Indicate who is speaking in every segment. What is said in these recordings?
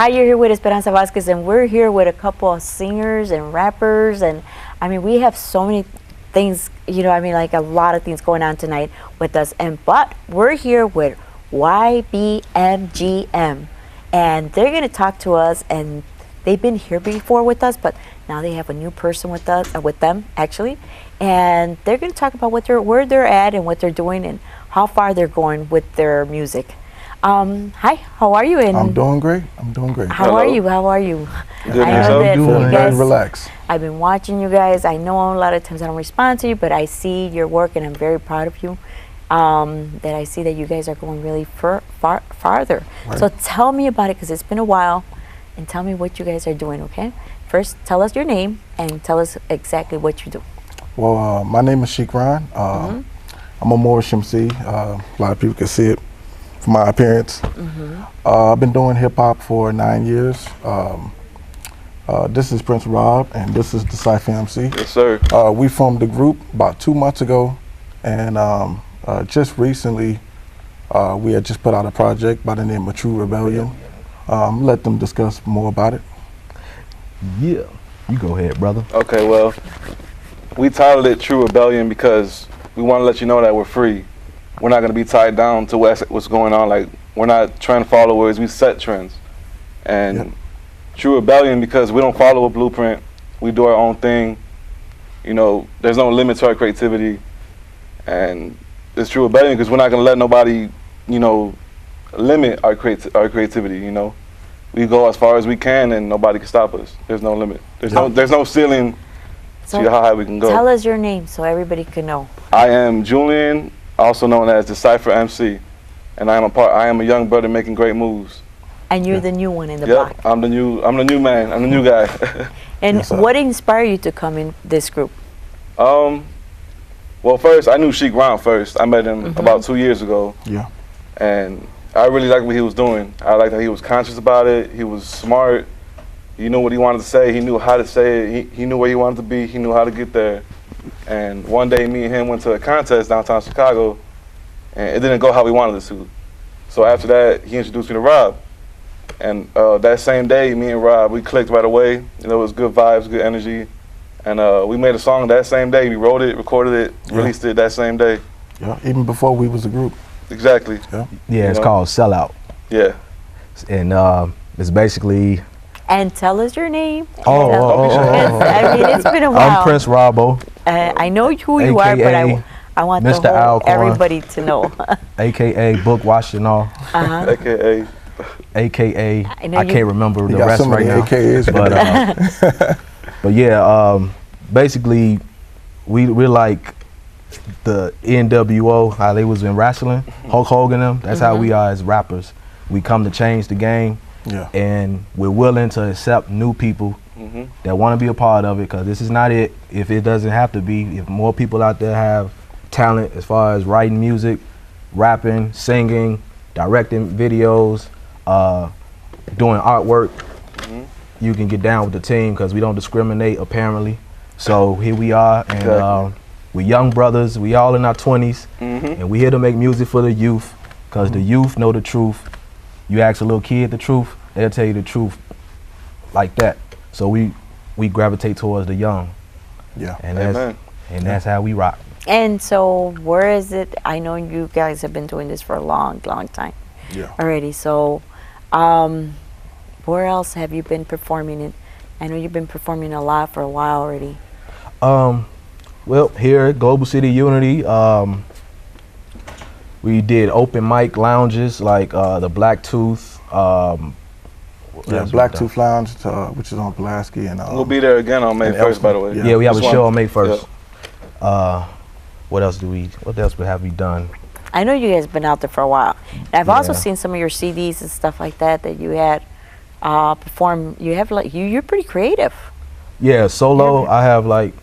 Speaker 1: Hi, you're here with Esperanza Vasquez, and we're here with a couple of singers and rappers, and I mean, we have so many things, you know, I mean, like a lot of things going on tonight with us, but we're here with YBMGM, and they're going to talk to us, and they've been here before with us, but now they have a new person with us, with them actually, and they're going to talk about where they're at and what they're doing and how far they're going with their music. Hi, how are you? And
Speaker 2: I'm doing great. I'm doing great.
Speaker 1: How are you? How are you?
Speaker 2: Good.
Speaker 1: I know that
Speaker 2: doing
Speaker 1: you
Speaker 2: very
Speaker 1: guys,
Speaker 2: relaxed.
Speaker 1: I've been watching you guys. I know a lot of times I don't respond to you, but I see your work and I'm very proud of you. That I see that you guys are going really farther.
Speaker 2: Right.
Speaker 1: So tell me about it, because it's been a while, and tell me what you guys are doing, okay? First, tell us your name and tell us exactly what you do.
Speaker 2: Well, my name is Sheik Ron. I'm a Moorish MC. A lot of people can see it from my appearance. I've been doing hip hop for 9 years. This is Prince Rob, and this is the Cypher MC.
Speaker 3: Yes, sir.
Speaker 2: We formed the group about 2 months ago, and just recently, we had just put out a project by the name of True Rebellion. Let them discuss more about it.
Speaker 4: Yeah, you go ahead, brother.
Speaker 3: Okay, well, we titled it True Rebellion because we want to let you know that we're free. We're not going to be tied down to what's going on. Like, we're not trend followers, we set trends. And True Rebellion because we don't follow a blueprint. We do our own thing. You know, there's no limit to our creativity. And it's True Rebellion because we're not going to let nobody, you know, limit our creativity, you know. We go as far as we can and nobody can stop us. There's no limit. There's no ceiling to how high we can go.
Speaker 1: Tell us your name so everybody can know.
Speaker 3: I am Julian, also known as the Cypher MC, and I am a young brother making great moves.
Speaker 1: And you're the new one in the block.
Speaker 3: I'm the new man. I'm the new guy.
Speaker 1: And
Speaker 2: Yes,
Speaker 1: what inspired you to come in this group?
Speaker 3: Well, first I knew Sheik Ron first. I met him about 2 years ago.
Speaker 2: Yeah.
Speaker 3: And I really liked what he was doing. I liked that he was conscious about it. He was smart. He knew what he wanted to say. He knew how to say it. He knew where he wanted to be. He knew how to get there. And one day, me and him went to a contest downtown Chicago, and it didn't go how we wanted it to. So after that, he introduced me to Rob. And that same day, me and Rob, we clicked right away. You know, it was good vibes, good energy. And we made a song that same day. We wrote it, recorded it, released it that same day.
Speaker 2: Yeah, even before we was a group.
Speaker 3: Exactly.
Speaker 4: Yeah, it's called Sellout.
Speaker 3: Yeah.
Speaker 4: And it's basically...
Speaker 1: And tell us your name.
Speaker 4: Oh.
Speaker 1: I mean, it's been a while.
Speaker 4: I'm Prince Robbo.
Speaker 1: I know who you are, but I want
Speaker 4: Mr.
Speaker 1: the whole
Speaker 4: Alcorn.
Speaker 1: everybody to know.
Speaker 4: AKA Book Washington.
Speaker 3: AKA.
Speaker 4: AKA, I
Speaker 1: know
Speaker 4: can't remember the
Speaker 2: got
Speaker 4: rest
Speaker 2: so
Speaker 4: right
Speaker 2: many
Speaker 4: now.
Speaker 2: AKAs,
Speaker 4: But yeah, basically, we're like the NWO, how they was in wrestling, Hulk Hogan them. That's how we are as rappers. We come to change the game, and we're willing to accept new people that want to be a part of it, because this is not it if it doesn't have to be. If more people out there have talent as far as writing music, rapping, singing, directing videos, doing artwork, you can get down with the team, because we don't discriminate apparently. So here we are, and we're young brothers. We all in our 20s, and we here to make music for the youth, because the youth know the truth. You ask a little kid the truth, they'll tell you the truth like that. So we gravitate towards the young.
Speaker 2: Yeah.
Speaker 4: And that's how we rock.
Speaker 1: And so where is it? I know you guys have been doing this for a long time already. So where else have you been performing in? I know you've been performing a lot for a while already.
Speaker 4: Well, here at Global City Unity, we did open mic lounges like the Black Tooth.
Speaker 2: Black Tooth Lounge, which is on Pulaski, and
Speaker 3: we'll be there again on May 1st, by the way.
Speaker 4: Yeah, we have a show on May 1st. What else have we done?
Speaker 1: I know you guys have been out there for a while. And I've also seen some of your CDs and stuff like that you had perform. You have you're pretty creative.
Speaker 4: Yeah, solo. I have like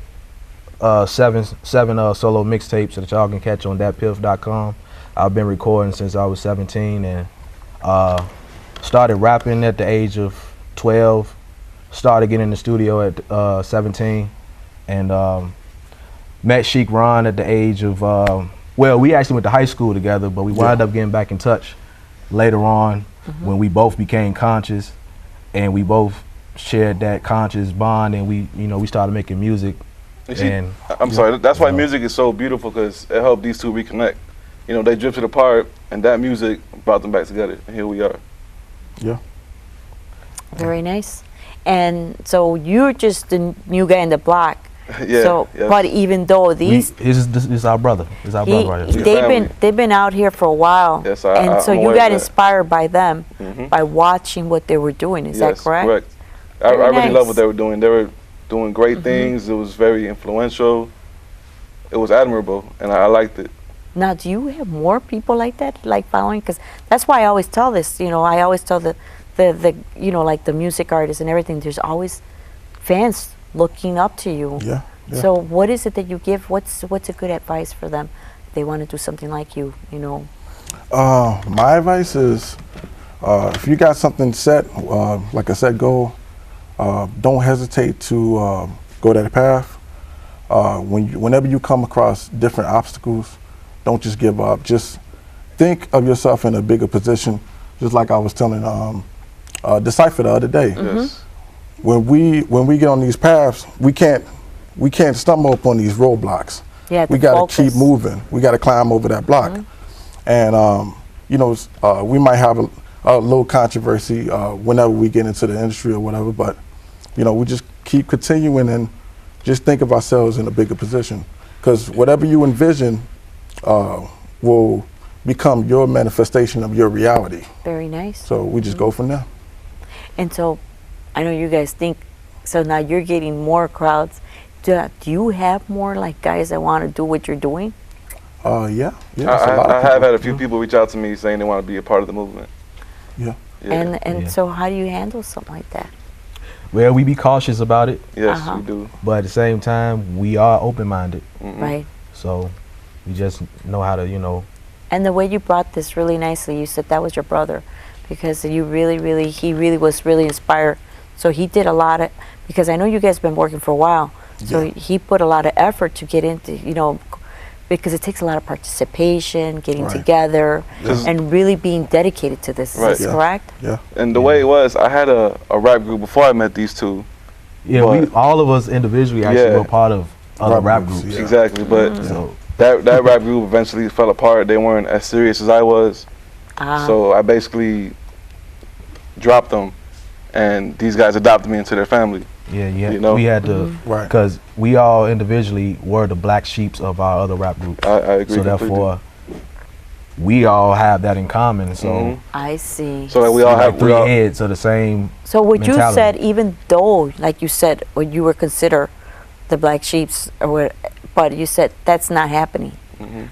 Speaker 4: seven solo mixtapes that y'all can catch on thatpiff.com. I've been recording since I was 17, and started rapping at the age of 12. Started getting in the studio at 17, and met Sheik Ron at the age of well, we actually went to high school together, but we wound up getting back in touch later on when we both became conscious. and we both shared that conscious bond, and we started making music.
Speaker 3: You see,
Speaker 4: And
Speaker 3: I'm sorry. That's why
Speaker 4: Yeah.
Speaker 3: music is so beautiful, because it helped these two reconnect. You know, they drifted apart, and that music brought them back together, and here we are.
Speaker 2: Yeah.
Speaker 1: Very nice. And so you're just the new guy in the block.
Speaker 3: Yeah.
Speaker 1: So,
Speaker 3: yes.
Speaker 1: but even though these,
Speaker 4: this is our brother. It's our brother right here.
Speaker 3: family.
Speaker 1: they've been out here for a while.
Speaker 3: Yes,
Speaker 1: and so
Speaker 3: I'm
Speaker 1: you
Speaker 3: aware
Speaker 1: got
Speaker 3: of that.
Speaker 1: inspired by them
Speaker 3: Mhm.
Speaker 1: by watching what they were doing. Is that
Speaker 3: Yes,
Speaker 1: correct?
Speaker 3: I
Speaker 1: Very
Speaker 3: really love
Speaker 1: nice. Mm-hmm.
Speaker 3: what they were doing. They were doing great things. It was very influential. It was admirable, and I liked it.
Speaker 1: Now, do you have more people like that, like following? Because that's why I always tell this. You know, I always tell the you know, like the music artists and everything. There's always fans looking up to you.
Speaker 2: Yeah. Yeah.
Speaker 1: So, what is it that you give? What's a good advice for them if they want to do something like you? You know.
Speaker 2: My advice is, if you got something set, like a set goal, don't hesitate to go that path. Whenever you come across different obstacles, don't just give up. Just think of yourself in a bigger position. Just like I was telling Decipher the other day.
Speaker 3: Yes.
Speaker 2: When we get on these paths, we can't stumble upon these roadblocks.
Speaker 1: Yeah.
Speaker 2: We got to keep moving. We got to climb over that block. And you know, we might have a little controversy whenever we get into the industry or whatever, but you know, we just keep continuing and just think of ourselves in a bigger position, because whatever you envision will become your manifestation of your reality.
Speaker 1: Very nice.
Speaker 2: So we just go from there.
Speaker 1: And so, I know you guys think. So now you're getting more crowds. Do you have more like guys that want to do what you're doing?
Speaker 2: Yeah. It's a lot of
Speaker 3: I have
Speaker 2: people.
Speaker 3: had a few people reach out to me saying they want to be a part of the movement.
Speaker 2: Yeah.
Speaker 3: Yeah.
Speaker 1: And
Speaker 4: Yeah.
Speaker 1: so how do you handle something like that?
Speaker 4: Well, we be cautious about it,
Speaker 3: Yes,
Speaker 1: Uh-huh.
Speaker 3: we do.
Speaker 4: but at the same time, we are open-minded.
Speaker 3: Mhm.
Speaker 1: Right.
Speaker 4: So we just know how to,
Speaker 1: And the way you brought this really nicely, you said that was your brother, because you he really was really inspired. So he did a lot of, because I know you guys have been working for a while, so
Speaker 2: Yeah.
Speaker 1: he put a lot of effort to get into, you know, because it takes a lot of participation, getting
Speaker 2: Right.
Speaker 1: together,
Speaker 3: Yes.
Speaker 1: and really being dedicated to this.
Speaker 3: Right.
Speaker 1: Is this
Speaker 2: Yeah.
Speaker 1: correct?
Speaker 2: Yeah.
Speaker 3: And the way it was, I had a rap group before I met these two.
Speaker 4: yeah,
Speaker 3: But-
Speaker 4: all of us individually actually
Speaker 3: Yeah.
Speaker 4: were part of other
Speaker 2: Rap
Speaker 4: rap
Speaker 2: groups,
Speaker 4: groups.
Speaker 2: yeah.
Speaker 3: Exactly, but
Speaker 4: So
Speaker 3: that rap group eventually fell apart. They weren't as serious as I was,
Speaker 1: Ah,
Speaker 3: so I basically dropped them, and these guys adopted me into their family.
Speaker 4: yeah,
Speaker 3: You know?
Speaker 4: we had to,
Speaker 2: Right.
Speaker 4: because we all individually were the black sheeps of our other rap groups.
Speaker 3: I agree.
Speaker 4: So
Speaker 3: completely.
Speaker 4: therefore, we all have that in common. So
Speaker 3: Mhm.
Speaker 1: I see.
Speaker 3: So like we all
Speaker 4: like
Speaker 3: have
Speaker 4: three heads of the same.
Speaker 1: So what you
Speaker 4: mentality.
Speaker 1: said, even though, like you said, when you were considered the black sheeps, or what, but you said that's not happening.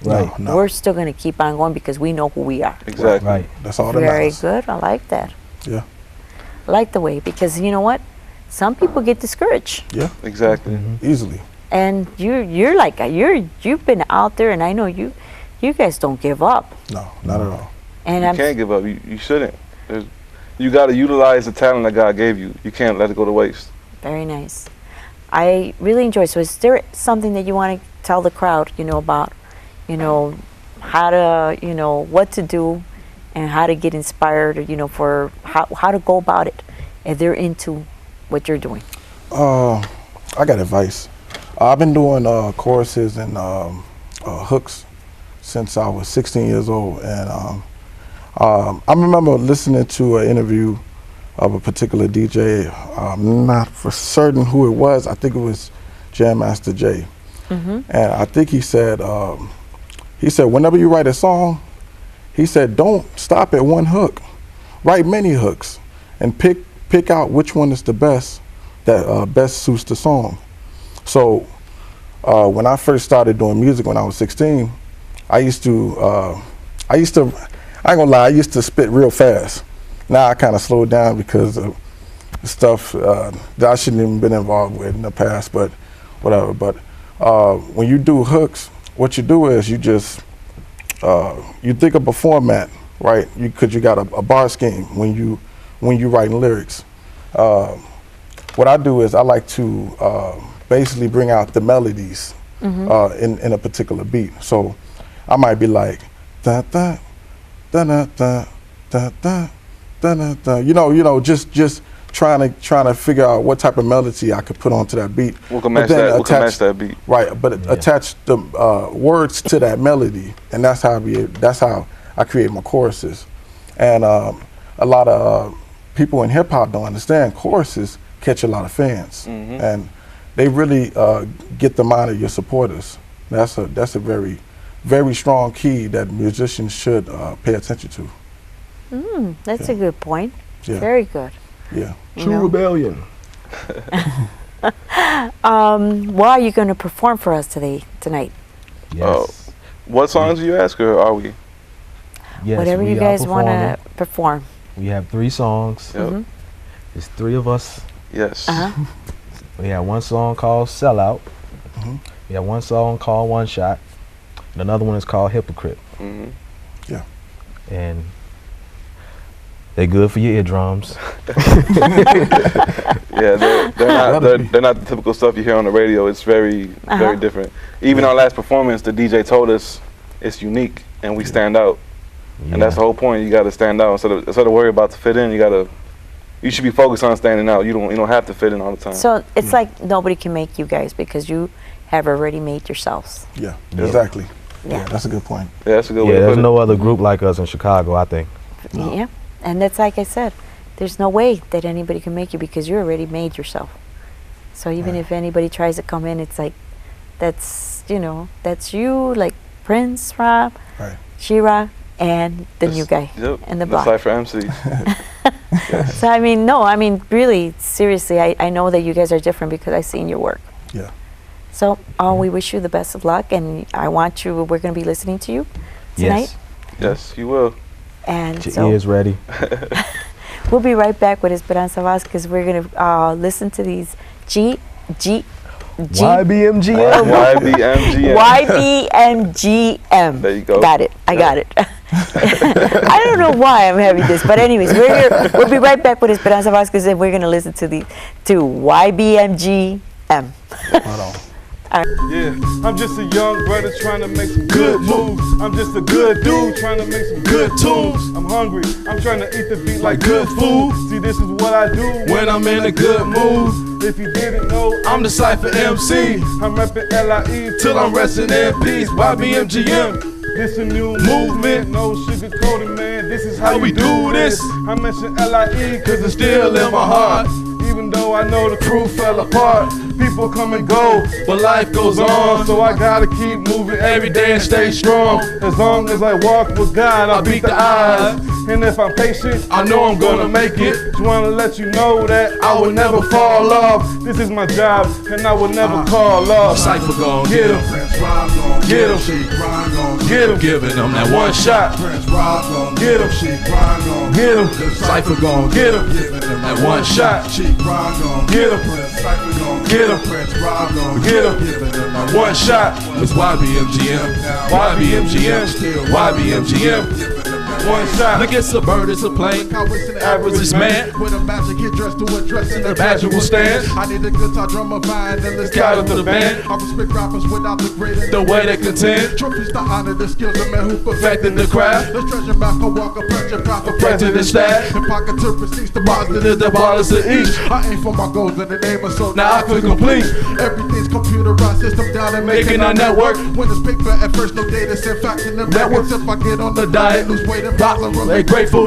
Speaker 4: Right.
Speaker 2: No.
Speaker 1: We're still going to keep on going because we know who we are.
Speaker 3: exactly.
Speaker 4: Right.
Speaker 2: That's all that
Speaker 1: Very
Speaker 2: matters.
Speaker 1: good. I like that.
Speaker 2: Yeah.
Speaker 1: I like the way, because you know what? Some people get discouraged,
Speaker 2: Yeah.
Speaker 3: Exactly.
Speaker 4: Mm-hmm.
Speaker 2: Easily.
Speaker 1: and you're like you've been out there, and I know you guys don't give up.
Speaker 2: No, not at all.
Speaker 1: And
Speaker 3: You
Speaker 1: I'm
Speaker 3: can't give up. You shouldn't. You got to utilize the talent that God gave you. You can't let it go to waste.
Speaker 1: very nice. I really enjoy. So, is there something that you want to tell the crowd? You know about, you know, how to, you know, what to do, and how to get inspired. You know, for how to go about it if they're into what you're doing.
Speaker 2: I got advice. I've been doing choruses and hooks since I was 16 years old, and I remember listening to an interview of a particular DJ. I'm not for certain who it was. I think it was Jam Master Jay, and I think he said whenever you write a song, he said don't stop at one hook, write many hooks, and pick out which one is the best that best suits the song. So when I first started doing music when I was 16, I used to, I ain't gonna lie, I used to spit real fast. Now I kind of slowed down because of stuff that I shouldn't even been involved with in the past, but whatever. But when you do hooks, what you do is you just, you think of a format, right? Because you got a bar scheme when you writing lyrics. What I do is I like to basically bring out the melodies in a particular beat. So I might be like da da da da da da da da da da. You know, just trying to figure out what type of melody I could put onto that beat.
Speaker 3: We can
Speaker 2: But
Speaker 3: match
Speaker 2: then
Speaker 3: that. We can match that beat.
Speaker 2: Right, but attach the words to that melody, and that's how I create my choruses. And a lot of people in hip hop don't understand choruses catch a lot of fans, and they really get the mind of your supporters. That's a very, very strong key that musicians should pay attention to.
Speaker 1: That's a good point.
Speaker 2: Yeah.
Speaker 1: Very good.
Speaker 2: Yeah.
Speaker 1: You
Speaker 4: True
Speaker 1: know.
Speaker 4: rebellion.
Speaker 1: Why are you going to perform for us tonight?
Speaker 4: Yes.
Speaker 3: What songs do you ask, or are we?
Speaker 4: Yes,
Speaker 1: Whatever
Speaker 4: we
Speaker 1: you
Speaker 4: are
Speaker 1: guys want
Speaker 4: performing.
Speaker 1: to perform.
Speaker 4: We have 3 songs.
Speaker 3: Yep.
Speaker 4: It's 3 of us.
Speaker 3: Yes.
Speaker 1: Uh-huh.
Speaker 4: We have one song called Sellout. We have one song called One Shot. And another one is called Hypocrite.
Speaker 3: Mhm.
Speaker 2: Yeah.
Speaker 4: And they're good for your eardrums.
Speaker 3: Yeah, they're not the typical stuff you hear on the radio. It's very very different. Even our last performance, the DJ told us it's unique and we stand out. And that's the whole point. You got to stand out instead of worry about to fit in. You should be focused on standing out. You don't have to fit in all the time.
Speaker 1: So it's like nobody can make you guys because you have already made yourselves.
Speaker 2: Yeah. Exactly.
Speaker 1: Yeah.
Speaker 2: That's a good point.
Speaker 3: Yeah, that's a good way
Speaker 4: Yeah,
Speaker 3: to
Speaker 4: there's
Speaker 3: put it.
Speaker 4: no other group like us in Chicago, I think.
Speaker 1: Yeah. And that's like I said, there's no way that anybody can make you because you already made yourself. So even if anybody tries to come in, it's like, that's you, like Prince, Rob,
Speaker 2: Right.
Speaker 1: Shira, and the new guy
Speaker 3: Yep.
Speaker 1: in the
Speaker 3: The
Speaker 1: block.
Speaker 3: Cypher MC.
Speaker 1: So really, seriously, I know that you guys are different because I've seen your work.
Speaker 2: Yeah.
Speaker 1: So we wish you the best of luck, and we're going to be listening to you tonight.
Speaker 4: Yes.
Speaker 3: Yes, you will.
Speaker 1: And
Speaker 4: Get your
Speaker 1: so
Speaker 4: ears ready.
Speaker 1: we'll be right back with Esperanza Vasquez. We're going to listen to these
Speaker 4: YBMGM.
Speaker 1: YBMGM.
Speaker 3: There you go.
Speaker 1: Got it. I got it. I don't know why I'm having this, but anyways, we'll be right back with Esperanza Vasquez, and we're going to listen to YBMGM.
Speaker 2: Hold on.
Speaker 5: Yeah, I'm just a young brother trying to make some good moves. I'm just a good dude trying to make some good tunes. I'm hungry, I'm trying to eat the beat like good food. See, this is what I do when I'm in a good mood. If you didn't know, I'm the Cypher MC. I'm reppin' LIE till I'm resting in peace. YBMGM. This a new movement, no sugarcoating, man. This is how we do this. I mention LIE cause it's still in my heart. Even though I know the crew fell apart, people come and go, but life goes on. So I gotta keep moving every day and stay strong. As long as I walk with God, I'll beat the odds. And if I'm patient, I know I'm gonna make it. Just wanna let you know that I will never fall off. This is my job, and I will never call off.
Speaker 6: Cypher gon'
Speaker 5: Get him.
Speaker 6: Prince Rob gon'
Speaker 5: Get him.
Speaker 6: She grind gon'
Speaker 5: Get him.
Speaker 6: Giving them that one shot. Prince Rob gon'
Speaker 5: Get him.
Speaker 6: She grind gon'
Speaker 5: Get him.
Speaker 6: The Cypher gon'
Speaker 5: Get him.
Speaker 6: Giving them
Speaker 5: That one shot.
Speaker 6: She grind gon'
Speaker 5: Get him.
Speaker 6: Prince Cypher gon'
Speaker 5: Get him.
Speaker 6: Prince Rob gon'
Speaker 5: Get him.
Speaker 6: Giving them that
Speaker 5: One shot.
Speaker 6: It's YBMGM.
Speaker 5: YBMGM.
Speaker 6: Still
Speaker 5: YBMGM. One shot.
Speaker 6: Look at Suburban's a plane. Average man with a magic hit dress to a dress in the badger will stand. I need a guitar drummer vibe and let's
Speaker 5: Got
Speaker 6: get
Speaker 5: it
Speaker 6: to
Speaker 5: to
Speaker 6: the
Speaker 5: the
Speaker 6: band.
Speaker 5: band.
Speaker 6: I respect rappers without the grit
Speaker 5: The way they contend.
Speaker 6: Trophies to honor the skills of men who
Speaker 5: Perfecting the craft.
Speaker 6: The treasure map can walk a pressure proper
Speaker 5: President staff.
Speaker 6: And pocket to receipts the
Speaker 5: Positive, the ballers of each.
Speaker 6: I aim for my goals in the name of so
Speaker 5: Now I feel complete.
Speaker 6: Everything's computerized, system down and
Speaker 5: Making our network.
Speaker 6: When it's paper at first, no data, in fact in the
Speaker 5: Network.
Speaker 6: records. If I get on the diet, lose weight and
Speaker 5: Rock, they grateful.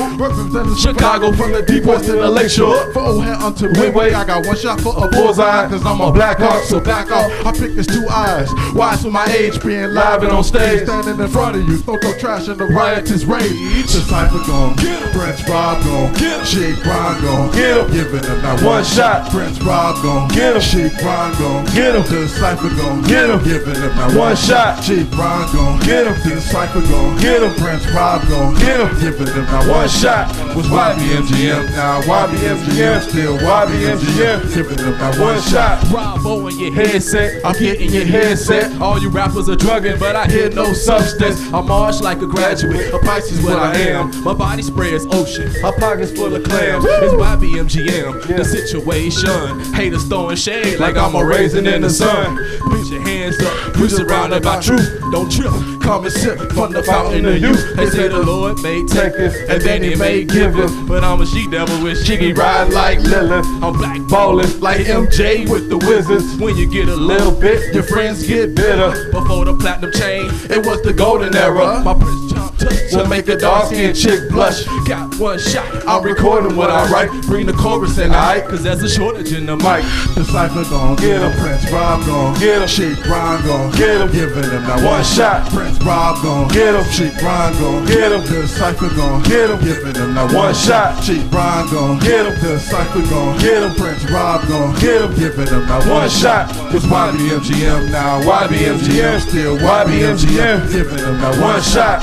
Speaker 5: Chicago from the deep west to the lake shore.
Speaker 6: For old head unto
Speaker 5: Wait,
Speaker 6: midway, I got one shot for a bullseye. Cause I'm a black hawk, so back off. I pick his 2 eyes. Wise for my age, being live and on stage. Standing in front of you, throw trash in the riotous rage. The Cypher gon' Prince Rob gon' She grind gon'
Speaker 5: Get him.
Speaker 6: Giving him that
Speaker 5: One shot.
Speaker 6: Prince Rob gon'
Speaker 5: Get him.
Speaker 6: She grind gon'
Speaker 5: Get him.
Speaker 6: The Cypher gon'
Speaker 5: Get him.
Speaker 6: Giving him that
Speaker 5: One shot.
Speaker 6: She grind gon'
Speaker 5: Get him.
Speaker 6: The Cypher gon'
Speaker 5: Get him.
Speaker 6: Prince Rob gon'
Speaker 5: Get him.
Speaker 6: Giving him that
Speaker 5: One shot.
Speaker 6: Was YBMGM. Now YBMGM still YBMGM. Giving them that one shot.
Speaker 5: Bravo in your headset. I'm getting your headset. All you rappers are drugging, but I hear no substance. I'm marsh like a graduate. A Pisces what I am. My body spray is ocean. My pockets full of clams. It's YBMGM. The situation. Haters throwing shade like I'm a raisin in the sun. Put your hands up. You surrounded by truth. Don't trip. Come and sip from the fountain of youth. They say the Lord
Speaker 6: made takers, and then he made givers. But I'm a she-devil with Shiggy riding like Lilith. I'm black ballin' like MJ with the Wizards. When you get a little bit, your friends get bitter. Before the platinum chain, it was the golden era. My Prince Chop touch will make a dark-skinned chick blush. Got one shot, I'm recording what I write. Bring the chorus in, alright, cause there's a shortage in the mic.
Speaker 7: The Cypher gon' get him, Prince Rob gon'
Speaker 5: Get him.
Speaker 7: Sheik Ron gon'
Speaker 5: Get him.
Speaker 7: giving him that
Speaker 5: One shot.
Speaker 7: Prince Rob gon'
Speaker 5: Get him.
Speaker 7: Sheik Ron gon'
Speaker 5: Get him.
Speaker 7: The Cypher gon'
Speaker 5: Get him.
Speaker 7: giving him that
Speaker 5: One shot.
Speaker 7: Sheik Ron gon'
Speaker 5: Get him.
Speaker 7: The Cypher gon'
Speaker 5: Get him.
Speaker 7: Prince Rob gon'
Speaker 5: Get him.
Speaker 7: giving him that
Speaker 5: One shot.
Speaker 7: It's YBMGM now, YBMGM still YBMGM giving him that
Speaker 5: One shot.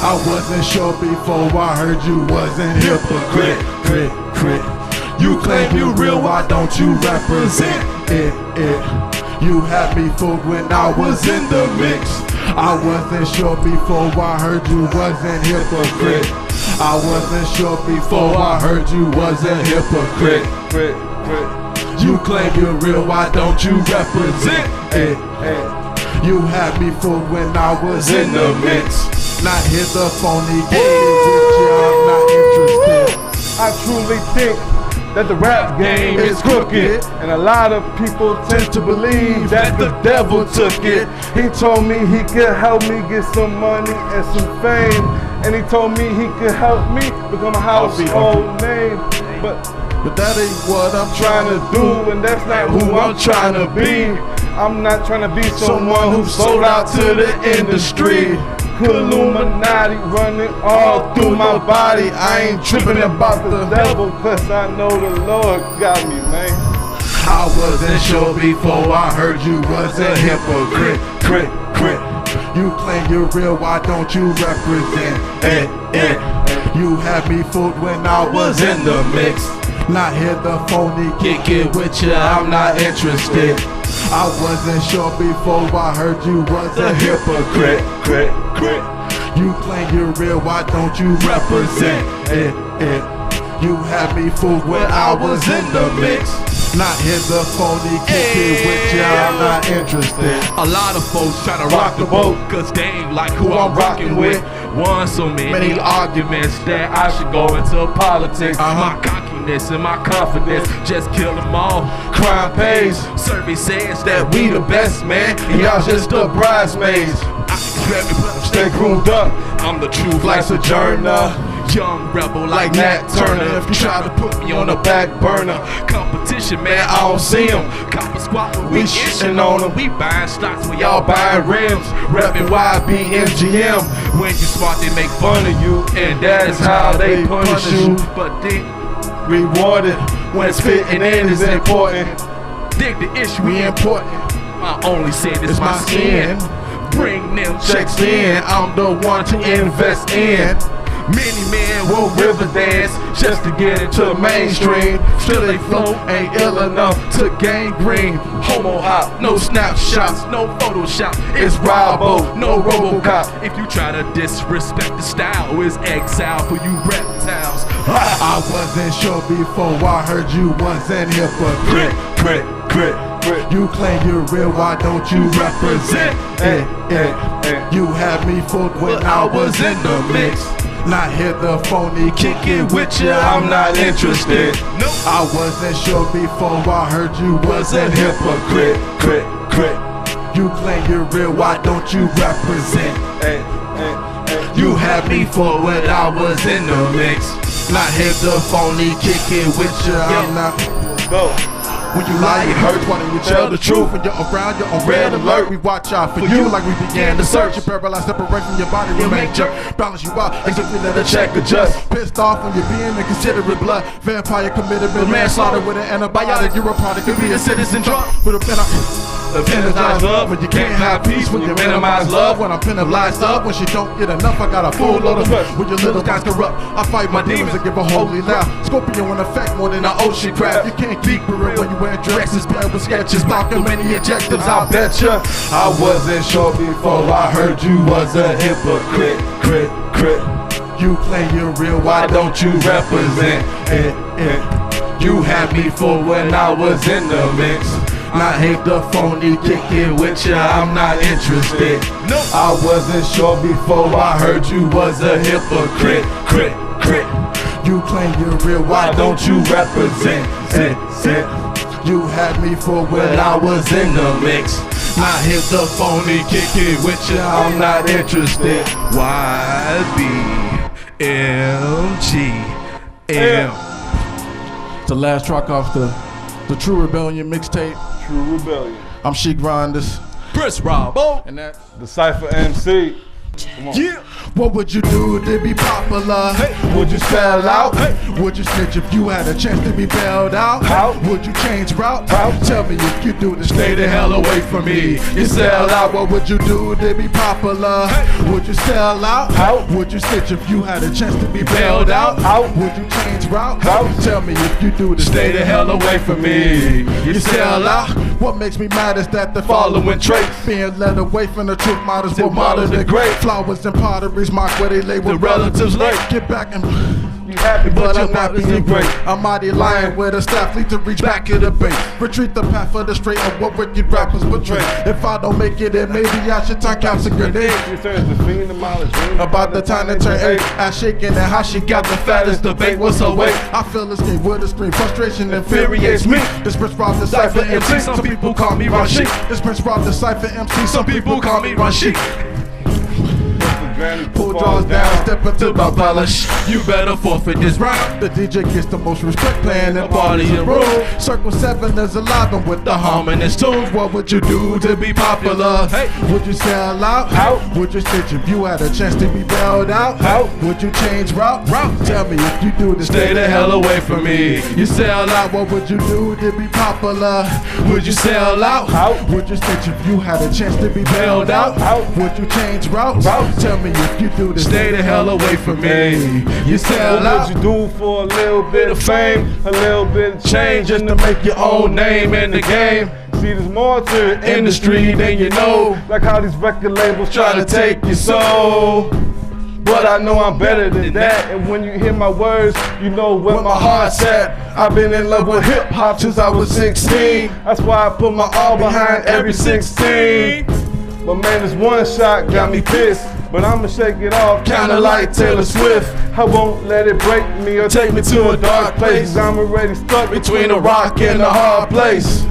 Speaker 7: I wasn't sure before I heard you wasn't hypocrite. You claim you real, why don't you represent it? You had me fooled when I was in the mix. I wasn't sure before I heard you wasn't hypocrite. I wasn't sure before I heard you wasn't hypocrite. You claim you're real, why don't you represent it? You had me fooled when I was in the mix. Not hit the phony game with you, I'm not interested.
Speaker 5: I truly think that the rap game is crooked, and a lot of people tend to believe that the devil took it. He told me he could help me get some money and some fame, and he told me he could help me become a household name. But
Speaker 7: that ain't what I'm
Speaker 5: trying to do, and that's not who I'm trying to be. I'm not trying to be someone who sold out to the industry. Illuminati running all through my body. I ain't tripping about the devil, cause I know the Lord got me, man.
Speaker 7: I wasn't sure before I heard you was a hypocrite. You claim you're real, why don't you represent it? You had me fooled when I was in the mix. Not here the phony kick it with you, I'm not interested. I wasn't sure before I heard you was a hypocrite. You claim you're real, why don't you represent it? You had me fooled when I was in the mix. Not here the phony kick it with you, I'm not interested.
Speaker 6: A lot of folks tryna rock the boat, cause they ain't like who I'm rocking with. Won so many arguments that I should go into politics. My cockiness and my confidence just kill them all. Crime pays. Survey says that we the best, man, and y'all just the bridesmaids. I expect me, but I'm stay groomed up. I'm the truth like Sojourner. Young rebel like Nat Turner. If you try to put me on the back burner, competition, man, I don't see them. Copper squat, we itching on them. We buying stocks when y'all buying rims. Reppin' YBMGM. When you smart, they make fun of you, and that is how they punish you. But they rewarded when it's fitting in is important. Dig the issue, we important. My only sin is my skin. Bring them checks in, I'm the one to invest in. Many men will river dance just to get into the mainstream. Still they flow ain't ill enough to gain green. Homo hop, no snapshots, no Photoshop. It's Robo, no Robocop. If you try to disrespect the style, it's exile for you reptiles.
Speaker 7: I wasn't sure before I heard you wasn't hypocrite. You claim you're real, why don't you represent it? You had me fooled when I was in the mix. Not here the phony kick it with you, I'm not interested.
Speaker 6: Nope.
Speaker 7: I wasn't sure before I heard you was a hypocrite. You claim you're real, why don't you represent? You had me fooled when I was in the mix. Not here the phony kick it with you, I'm not.
Speaker 5: Go.
Speaker 7: When you lie, it hurts. Why don't you tell the truth? When you're around, you're on red alert. We watch out for you like we began to search. You're paralyzed, separate from your body, remain jerk. Balance you out, except you let a check adjust. Pissed off when you're being inconsiderate blood. Vampire committed manslaughter with an antibiotic. You're a product, could be a citizen drug. With a penalized love. When you can't have peace, when you minimize love. When I'm penalized up, when she don't get enough, I got a full load of when your little guys corrupt. I fight my demons and give a holy laugh. Scorpio in effect more than an ocean crab. You can't keep it real when you wear dresses, paired with sketches, blocking many objectives. I betcha I wasn't sure before I heard you was a hypocrite. You claim you're real, why don't you represent it? You had me fooled when I was in the mix. Now hate the phony, kick it with ya, I'm not interested. I wasn't sure before I heard you was a hypocrite. Crit. You claim you're real, why don't you represent? You had me for when I was in the mix. Now hit the phony, kick it with ya, I'm not interested. YBMGM. The last track off the True Rebellion mixtape.
Speaker 5: True Rebellion.
Speaker 7: I'm Sheik Ron, this
Speaker 4: Chris Robbo.
Speaker 7: and that.
Speaker 5: The Cypher MC. Come on.
Speaker 7: Yeah. What would you do to be popular?
Speaker 5: Hey.
Speaker 7: Would you sell out?
Speaker 5: Hey.
Speaker 7: Would you snitch if you had a chance to be bailed out?
Speaker 5: How?
Speaker 7: Would you change route?
Speaker 5: How?
Speaker 7: Tell me if you do to stay the hell away from me. You sell out. What would you do to be popular?
Speaker 5: Hey.
Speaker 7: Would you sell out?
Speaker 5: How?
Speaker 7: Would you snitch if you had a chance to be bailed out?
Speaker 5: How?
Speaker 7: Would you change route?
Speaker 5: How?
Speaker 7: Tell me if you do to stay the hell away from me. You sell out. What makes me mad is that the following traits being led away from the truth models will model the great. Flowers and potteries mock where they label
Speaker 5: The relatives late.
Speaker 7: Get back and
Speaker 5: You happy,
Speaker 7: but
Speaker 5: your
Speaker 7: I'm not
Speaker 5: rappers
Speaker 7: being
Speaker 5: ain't
Speaker 7: great. I'm mighty lion with a staff lead to reach back at the base. Retreat the path of the straight of what wicked rappers betray. If I don't make it, then maybe I should turn caps and grenades.
Speaker 5: You turn the fiend to mileage.
Speaker 7: About the time to turn 8, I shaking and how she got the fattest debate. What's her weight? I feel escape with a scream. Frustration infuriates me. This Prince Rob the Cypher MC. Some people call me Rashid. This Prince Rob the Cypher MC. Some people call me Rashid. Pull draws down, step into my polish. You better forfeit this round. The DJ gets the most respect, playing in party and room. Circle 7 is alive and with the harmonious tunes. What would you do to be popular? Hey, would you sell out?
Speaker 5: How?
Speaker 7: Would you stitch if you had a chance to be bailed out?
Speaker 5: How?
Speaker 7: Would you change route? Tell me if you do to stay the hell away from me. You sell out. What would you do to be popular? Would you sell out?
Speaker 5: How?
Speaker 7: Would you stitch if you had a chance to be bailed out?
Speaker 5: How?
Speaker 7: Would you change route? Tell me if you do to
Speaker 4: Stay the hell away from me.
Speaker 7: You sell
Speaker 5: What
Speaker 7: out.
Speaker 5: would you do for a little bit of fame, a little bit of change,
Speaker 7: Just to make your own name in the game.
Speaker 5: See, there's more to the industry than you know. Like how these record labels try to take your soul. But I know I'm better than that. And when you hear my words, you know where my heart's at. I've been in love with hip hop since I was 16. That's why I put my all behind every 16. But man, this one shot got me pissed. But I'ma shake it off, kinda like Taylor Swift. I won't let it break me or take me to a dark place. I'm already stuck between a rock and a hard place.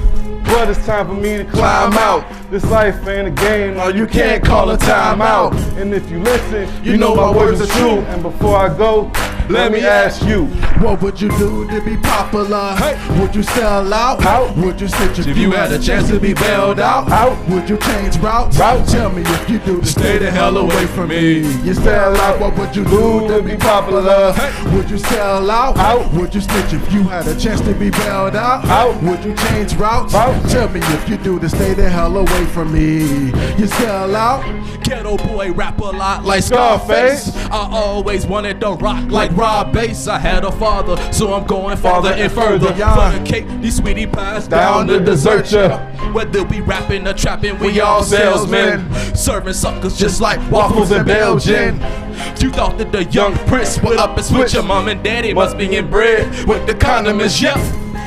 Speaker 5: But it's time for me to climb out. This life ain't a game, no, you can't call a timeout. And if you listen, you know my words are true. And before I go, let me ask you,
Speaker 7: what would you do to be popular?
Speaker 5: Hey.
Speaker 7: Would you sell out?
Speaker 5: How?
Speaker 7: Would you snitch if you had a chance to be bailed out?
Speaker 5: How?
Speaker 7: Would you change route? Tell me if you do to
Speaker 4: Stay the hell away from me.
Speaker 7: You sell out. What would you do to be popular? Would you sell out?
Speaker 5: How?
Speaker 7: Would you snitch if you had a chance to be bailed out?
Speaker 5: How?
Speaker 7: Would you change routes?
Speaker 5: How?
Speaker 7: Tell me if you do to stay the hell away from me. You sell out.
Speaker 4: Ghetto boy rap a lot like
Speaker 5: Scarface.
Speaker 4: Scarface. I always wanted to rock like Rob Bass. I had a father, so I'm going farther and further.
Speaker 7: Yeah.
Speaker 4: For the cake, these sweetie pies
Speaker 5: down to dessert ya.
Speaker 4: Whether we rapping or trapping,
Speaker 7: We all salesmen.
Speaker 4: Serving suckers just like
Speaker 7: Waffles and Belgian.
Speaker 4: You thought that the young prince would up and switch. Your mom and daddy must be inbred with the condiments, yep.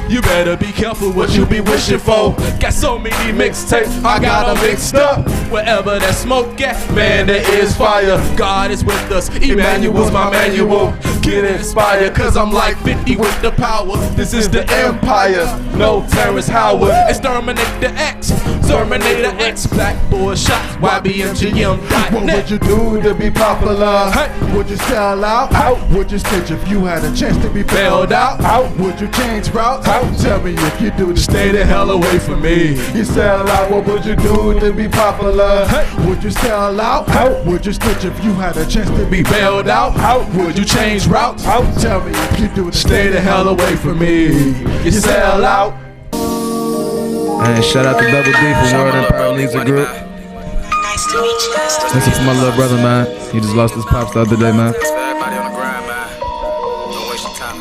Speaker 4: You better be careful what you be wishing for. Got so many mixtapes, I got 'em mixed up. Wherever there's smoke at, man, there is fire. God is with us, Emmanuel's my manual. Get inspired, cause I'm like 50 with the power. This is the empire, no Terrence Howard. Exterminate the X, Terminator X. Black boy shots,
Speaker 7: What
Speaker 4: YBMGM.net.
Speaker 7: would you do to be popular?
Speaker 4: Hey.
Speaker 7: Would you sell out?
Speaker 5: How?
Speaker 7: Would you stitch if you had a chance to be bailed
Speaker 4: Bailed
Speaker 7: out?
Speaker 5: How?
Speaker 7: Would you change routes?
Speaker 5: How?
Speaker 7: Tell me if you do to
Speaker 4: Stay the hell away from me.
Speaker 7: You sell out. What would you do to be popular?
Speaker 4: Hey.
Speaker 7: Would you sell out?
Speaker 5: How?
Speaker 7: Would you stitch if you had a chance to be
Speaker 4: Be bailed out,
Speaker 5: How?
Speaker 4: would you change routes?
Speaker 5: How?
Speaker 7: Tell me if you do to
Speaker 4: Stay the hell away from me. You sell out.
Speaker 8: And shout out to Double D for World Empire Music Group.
Speaker 9: Nice to meet you.
Speaker 8: This is for my little brother, man. He just lost his pops the other day, man.
Speaker 9: For everybody on the grind, man. Don't waste your time.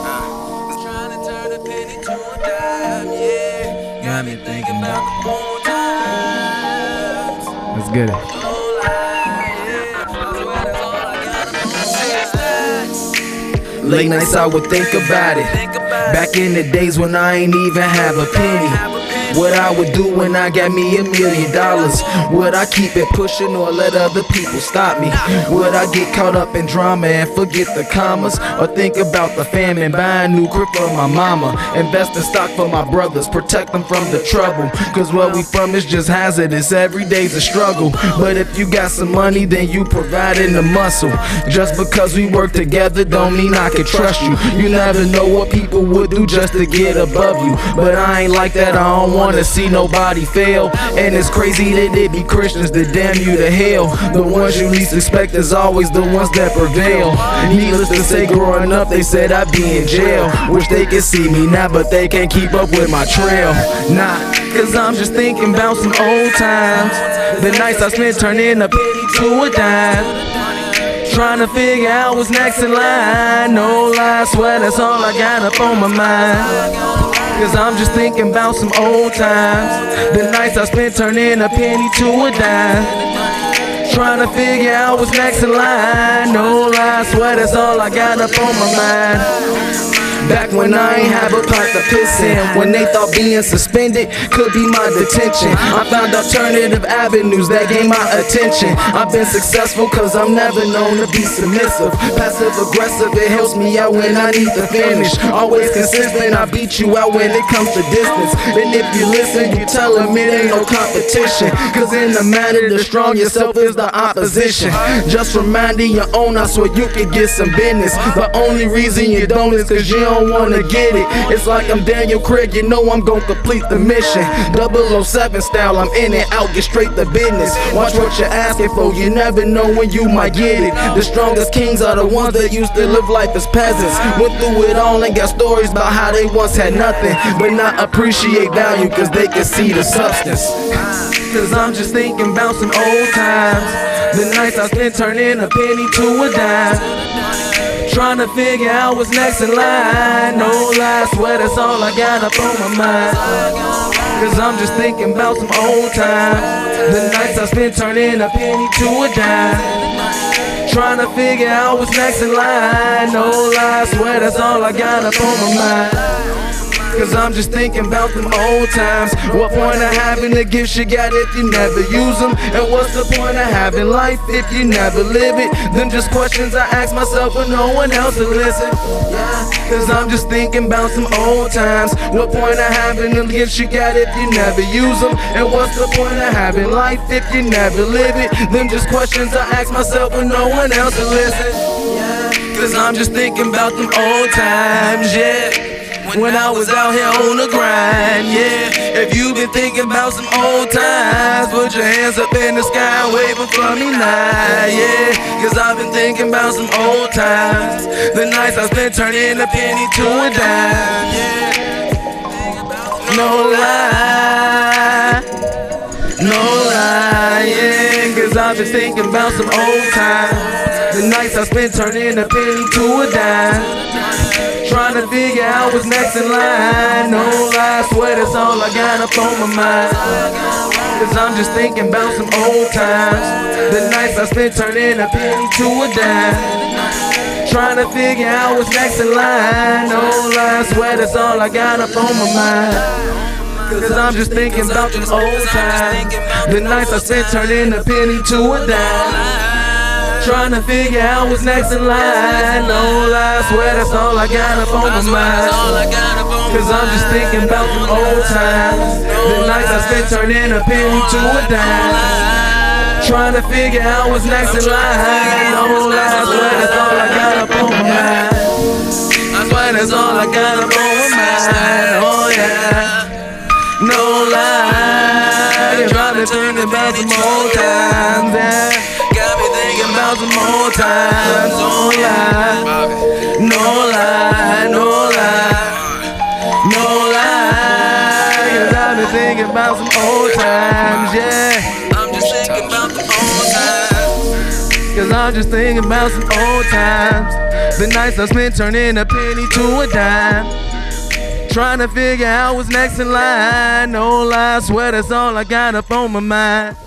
Speaker 9: I'm trying to turn a penny to a dime, yeah. Got me thinking about the old times.
Speaker 8: Let's get it. Late nights I would think about it. Back in the days when I ain't even have a penny. What I would do when I got me $1 million. Would I keep it pushing or let other people stop me? Would I get caught up in drama and forget the commas? Or think about the famine, buy a new crib for my mama, invest in stock for my brothers, protect them from the trouble? Cause where we from is just hazardous, every day's a struggle. But if you got some money, then you providing the muscle. Just because we work together don't mean I can trust you. You never know what people would do just to get above you. But I ain't like that, I don't wanna see nobody fail. And it's crazy that it be Christians that damn you to hell. The ones you least expect is always the ones that prevail. Needless to say, growing up they said I'd be in jail. Wish they could see me now, but they can't keep up with my trail. Nah, cause I'm just thinking about some old times. The nights I spent turning a penny to a dime, trying to figure out what's next in line. No lie, I swear that's all I got up on my mind. Cause I'm just thinking about some old times. The nights I spent turning a penny to a dime, trying to figure out what's next in line. No lie, I swear that's all I got up on my mind. Back when I ain't have a pot to piss in, when they thought being suspended could be my detention, I found alternative avenues that gained my attention. I've been successful cause I'm never known to be submissive. Passive aggressive, it helps me out when I need to finish. Always consistent, I beat you out when it comes to distance. And if you listen, you tell them it ain't no competition. Cause in the matter, the strong yourself is the opposition. Just reminding your own, I swear you can get some business. The only reason you don't is cause you don't wanna get it. It's like I'm Daniel Craig, you know I'm gon' complete the mission. 007 style, I'm in and out, get straight to business. Watch what you're asking for, you never know when you might get it. The strongest kings are the ones that used to live life as peasants. Went through it all and got stories about how they once had nothing, but not appreciate value cause they can see the substance. Cause I'm just thinking about some old times. The nights I spent turning a penny to a dime, trying to figure out what's next in line. No lie, I swear that's all I got up on my mind. Cause I'm just thinking about some old times. The nights I spent turning a penny to a dime, trying to figure out what's next in line. No lie, I swear that's all I got up on my mind. Cause I'm just thinking about them old times. What point of having the gifts you got if you never use them? And what's the point of having life if you never live it? Them just questions I ask myself when no one else will listen. Cause I'm just thinking about some old times. What point of having them gifts you got if you never use them? And what's the point of having life if you never live it? Them just questions I ask myself when no one else will listen. Cause I'm just thinking about them old times, yeah. When I was out here on the grind, yeah. If you been thinking about some old times, put your hands up in the sky waving for me now, yeah. Cause I've been thinking about some old times. The nights I spent turning a penny to a dime, yeah. No lie, no lie, yeah. Cause I've been thinking about some old times. The nights I spent turning a penny to a dime, trying to figure out what's next in line. No lie, I swear that's all I got up on my mind. Cause I'm just thinking about some old times. The nights I spent turning a penny to a dime, trying to figure out what's next in line. No lie, I swear that's all I got up on my mind. Cause I'm just thinking about them old times. The nights I spent turning a penny to a dime, trying to figure out what's next in line. No lie, I swear that's all I got up on my mind. Cause I'm just thinking about them old times. The nights I spent turning a penny to a dime, trying to figure out what's next in line. No lie, I swear that's all I got up on my mind. I swear that's all I got up on my mind. Oh yeah. No lie, trying to think about some old times, yeah. Got me thinking about some old times, no lie, no lie, no lie, no lie. Cause I've been thinking about some old times, yeah. I'm just thinking about the old times. Cause I'm just thinking about some old times. The nights I spent turning a penny to a dime, trying to figure out what's next in line. No lie, I swear that's all I got up on my mind.